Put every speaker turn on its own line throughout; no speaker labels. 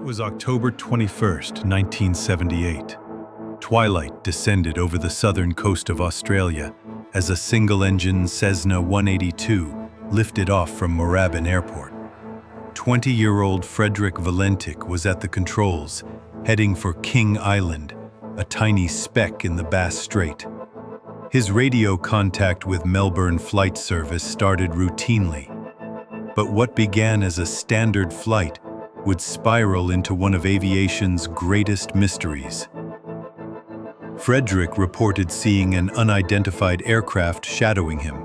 was October 21st, 1978. Twilight descended over the southern coast of Australia as a single-engine Cessna 182 lifted off from Moorabbin Airport. 20-year-old Frederick Valentich was at the controls, heading for King Island, a tiny speck in the Bass Strait. His radio contact with Melbourne Flight Service started routinely. But what began as a standard flight would spiral into one of aviation's greatest mysteries. Frederick reported seeing an unidentified aircraft shadowing him.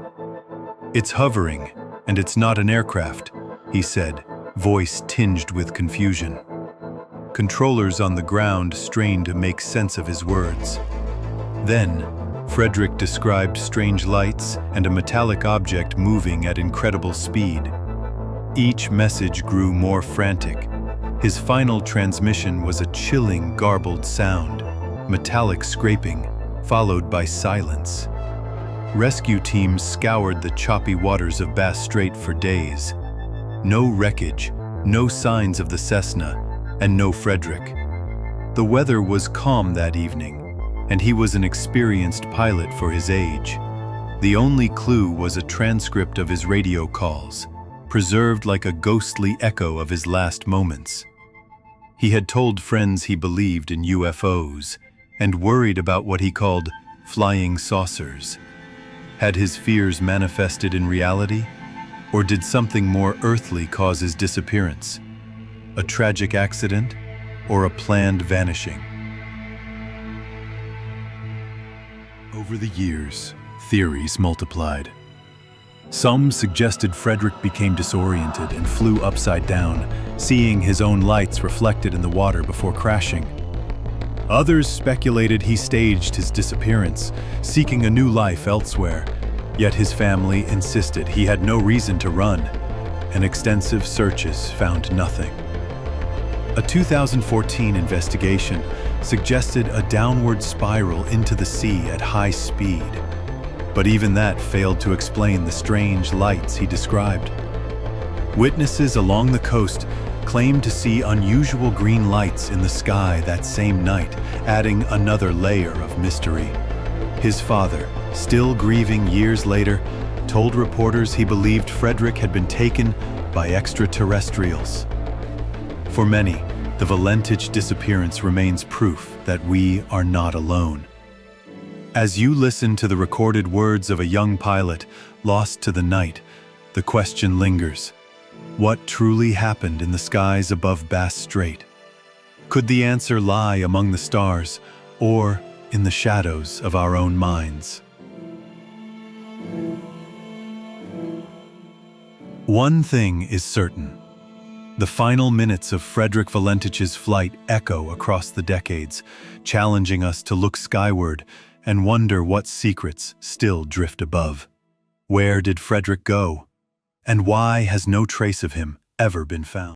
"It's hovering, and it's not an aircraft," he said, voice tinged with confusion. Controllers on the ground strained to make sense of his words. Then, Frederick described strange lights and a metallic object moving at incredible speed. Each message grew more frantic. His final transmission was a chilling, garbled sound, metallic scraping, followed by silence. Rescue teams scoured the choppy waters of Bass Strait for days. No wreckage, no signs of the Cessna, and no Frederick. The weather was calm that evening, and he was an experienced pilot for his age. The only clue was a transcript of his radio calls, preserved like a ghostly echo of his last moments. He had told friends he believed in UFOs and worried about what he called flying saucers. Had his fears manifested in reality, or did something more earthly cause his disappearance? A tragic accident, or a planned vanishing? Over the years, theories multiplied. Some suggested Frederick became disoriented and flew upside down, seeing his own lights reflected in the water before crashing. Others speculated he staged his disappearance, seeking a new life elsewhere, yet his family insisted he had no reason to run, and extensive searches found nothing. A 2014 investigation suggested a downward spiral into the sea at high speed. But even that failed to explain the strange lights he described. Witnesses along the coast claimed to see unusual green lights in the sky that same night, adding another layer of mystery. His father, still grieving years later, told reporters he believed Frederick had been taken by extraterrestrials. For many, the Valentich disappearance remains proof that we are not alone. As you listen to the recorded words of a young pilot lost to the night, the question lingers: what truly happened in the skies above Bass Strait? Could the answer lie among the stars, or in the shadows of our own minds? One thing is certain. The final minutes of Frederick Valentich's flight echo across the decades, challenging us to look skyward and wonder what secrets still drift above. Where did Frederick go? And why has no trace of him ever been found?